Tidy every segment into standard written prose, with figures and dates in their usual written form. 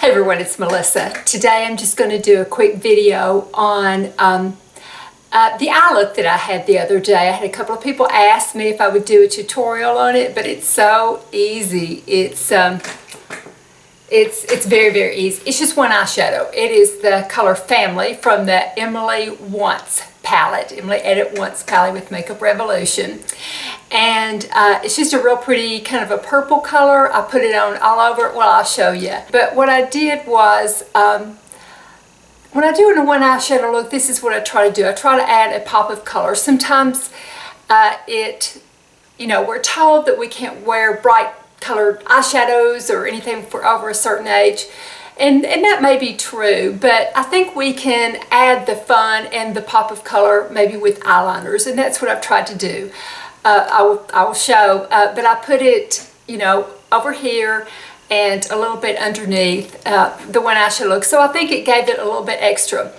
Hey everyone, it's Melissa. Today I'm just going to do a quick video on the eye look that I had the other day. I had a couple of people ask me if I would do a tutorial on it, but it's so easy. It's very, very easy. It's just one eyeshadow. It is the color Family from the Emily Once palette, Emily Edit Once palette with Makeup Revolution. And it's just a real pretty kind of a purple color. I put it on all over. Well, I'll show you. But what I did was, when I do a one eyeshadow look, this is what I try to do. I try to add a pop of color. Sometimes we're told that we can't wear bright colored eyeshadows or anything for over a certain age. And that may be true, but I think we can add the fun and the pop of color maybe with eyeliners, and that's what I've tried to do. I will show, but I put it, over here and a little bit underneath the one eyeshadow look. So I think it gave it a little bit extra.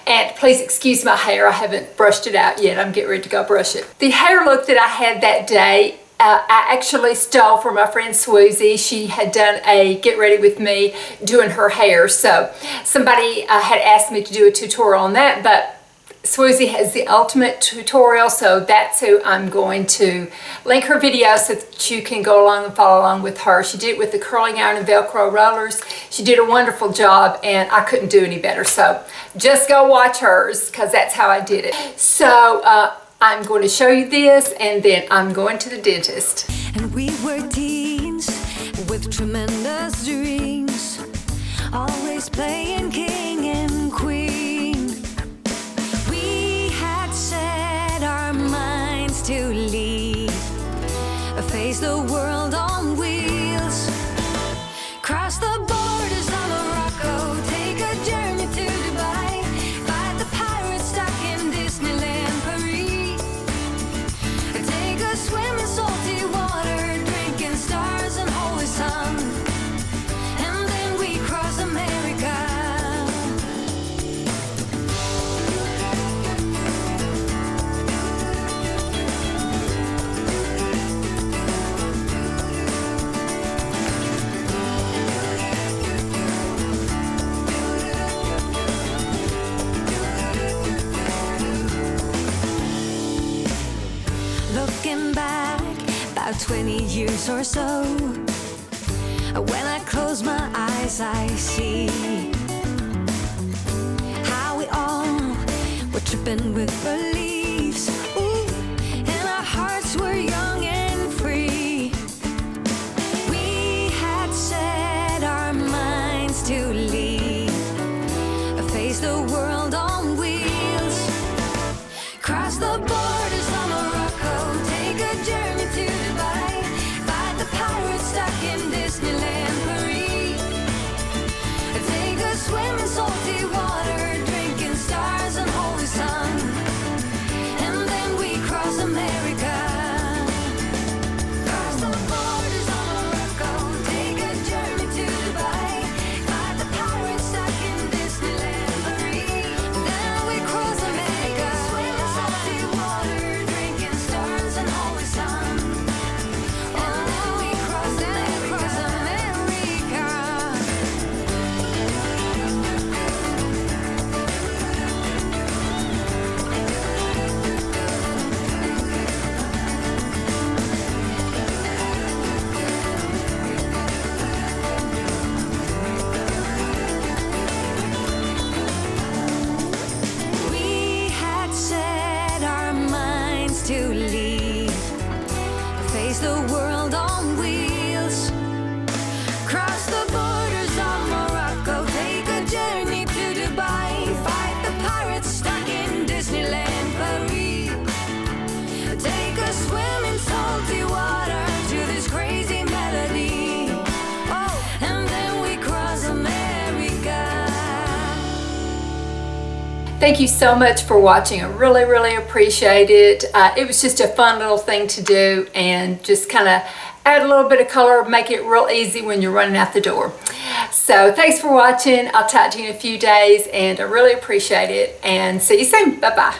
And please excuse my hair. I haven't brushed it out yet. I'm getting ready to go brush it. The hair look that I had that day, I actually stole from my friend Swoozie. She had done a get ready with me doing her hair. So somebody had asked me to do a tutorial on that, but Swoozie has the ultimate tutorial, so that's who I'm going to link her video so that you can go along and follow along with her. She did it with the curling iron and Velcro rollers. She did a wonderful job, and I couldn't do any better. So just go watch hers, because that's how I did it. So I'm going to show you this, and then I'm going to the dentist. And we were teens with tremendous dreams, always playing king and queen. We had set our minds to leave, face the world on wheels, cross the borders of Morocco, take a journey to Dubai, fight the pirates stuck in Disneyland Paris, take a swim in salty water, drinking stars and holy sun, and then we cross America. Looking back about 20 years or so, when I close my eyes I see how we all were tripping with beliefs. Ooh, and our hearts were young and free. We had set our minds to leave, face the world on wheels, cross the borders of Morocco, take a journey to Dubai, fight the pirates stuck in Disneyland Paris, take a swim in salty water, drinking stars and holy sun, and then we cross America. Cross the borders of Morocco, take a journey to Dubai, fight the pirates stuck in Disneyland Paris, then we cross America. Swim in salty water, drinking stars and holy sun, and then we cross America. We had set our minds to leave, face the world on wheels, cross the borders of Morocco, take a journey to Dubai, fight the pirates stuck in Disneyland Paris, take a swim in salty water to this crazy melody, oh, and then we cross America. Thank you so much for watching. I really, really appreciate it. It was just a fun little thing to do, and just kind of add a little bit of color, make it real easy when you're running out the door. So thanks for watching. I'll talk to you in a few days, and I really appreciate it, and see you soon. Bye-bye.